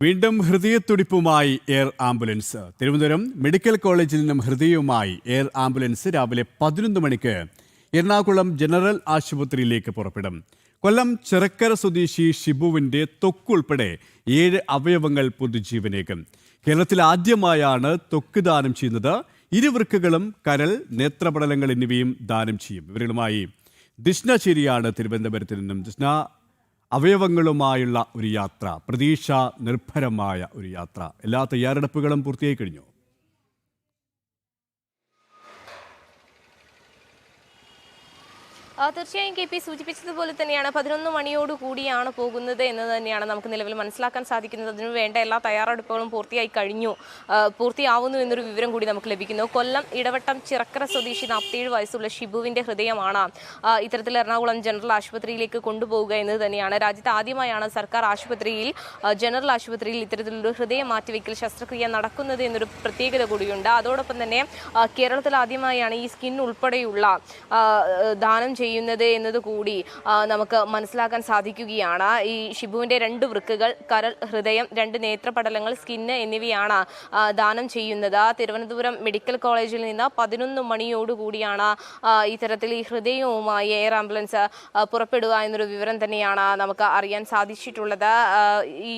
വീണ്ടും ഹൃദയത്തുടിപ്പുമായി air ambulance. Thiruvananthapuram medical കോളേജിൽ നിന്നും ഹൃദയവുമായി എയർ ആംബുലൻസ് രാവിലെ 11 മണിക്ക് എറണാകുളം ജനറൽ ആശുപത്രിയിലേക്ക് പുറപ്പെടും. കൊല്ലം ചിറക്കര സ്വദേശി ഷിബുവിന്റെ ത്വക്കുൾപ്പെടെ 7 അവയവങ്ങൾ പുതുജീവനേകും. കേരളത്തിൽ ആദ്യമായാണ് ത്വക്ക് ദാനം ചെയ്യുന്നത്. ഇരുവൃക്കകളും, കരൾ, നേത്രപടലങ്ങൾ എന്നിവയും ദാനം ചെയ്യും. ഇവരുമായി ദിഷ്ണ ചേരിയാണ് തിരുവനന്തപുരത്ത് നിന്നും. ദിഷ്ണ, അവയവങ്ങളുമായുള്ള ഒരു യാത്ര, പ്രതീക്ഷ നിർഭരമായ ഒരു യാത്ര, എല്ലാ തയ്യാറെടുപ്പുകളും പൂർത്തിയായി കഴിഞ്ഞു. തീർച്ചയായും കെ പി സൂചിപ്പിച്ചതുപോലെ തന്നെയാണ് 11 മണിയോടുകൂടിയാണ് പോകുന്നത് എന്ന് തന്നെയാണ് നമുക്ക് നിലവിൽ മനസ്സിലാക്കാൻ സാധിക്കുന്നത്. അതിനു വേണ്ട എല്ലാ തയ്യാറെടുപ്പുകളും പൂർത്തിയാവുന്നു എന്നൊരു വിവരം കൂടി നമുക്ക് ലഭിക്കുന്നു. കൊല്ലം ഇടവട്ടം ചിറക്കര സ്വദേശി 47 വയസ്സുള്ള ഷിബുവിന്റെ ഹൃദയമാണ് ഇത്തരത്തിൽ എറണാകുളം ജനറൽ ആശുപത്രിയിലേക്ക് കൊണ്ടുപോവുക എന്നത് തന്നെയാണ്. രാജ്യത്ത് ആദ്യമായാണ് സർക്കാർ ആശുപത്രിയിൽ, ജനറൽ ആശുപത്രിയിൽ ഇത്തരത്തിലൊരു ഹൃദയ മാറ്റിവെക്കൽ ശസ്ത്രക്രിയ നടക്കുന്നത് എന്നൊരു പ്രത്യേകത കൂടിയുണ്ട്. അതോടൊപ്പം തന്നെ കേരളത്തിൽ ആദ്യമായാണ് ഈ സ്കിൻ ഉൾപ്പെടെയുള്ള ദാനം ചെയ്യുന്നത് എന്നത് കൂടി നമുക്ക് മനസ്സിലാക്കാൻ സാധിക്കുകയാണ്. ഈ ഷിബുവിന്റെ 2 വൃക്കകൾ, കരൾ, ഹൃദയം, 2 നേത്രപടലങ്ങൾ, സ്കിന്ന് എന്നിവയാണ് ദാനം ചെയ്യുന്നത്. തിരുവനന്തപുരം മെഡിക്കൽ കോളേജിൽ നിന്ന് 11 മണിയോടുകൂടിയാണ് ഇത്തരത്തിൽ ഈ ഹൃദയവുമായി എയർ ആംബുലൻസ് പുറപ്പെടുക എന്നൊരു വിവരം തന്നെയാണ് നമുക്ക് അറിയാൻ സാധിച്ചിട്ടുള്ളത്. ഈ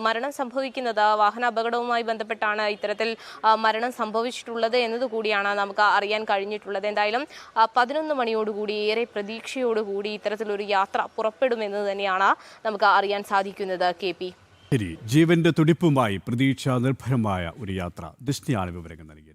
മരണം സംഭവിക്കുന്നത് വാഹന അപകടവുമായി ബന്ധപ്പെട്ടാണ് ഇത്തരത്തിൽ മരണം സംഭവിച്ചിട്ടുള്ളത് എന്നതുകൂടിയാണ് നമുക്ക് അറിയാൻ കഴിഞ്ഞിട്ടുള്ളത്. എന്തായാലും 11 മണിയോടുകൂടി ഏറെ പ്രതീക്ഷയോടുകൂടി ഇത്തരത്തിലൊരു യാത്ര പുറപ്പെടുമെന്ന് തന്നെയാണ് നമുക്ക് അറിയാൻ സാധിക്കുന്നത്. കെ പി, ശരി, ജീവന്റെ തുടിപ്പുമായി പ്രതീക്ഷ നിർഭരമായ ഒരു യാത്ര. ദിഷ്ണയാണ് വിവരങ്ങൾ നൽകിയത്.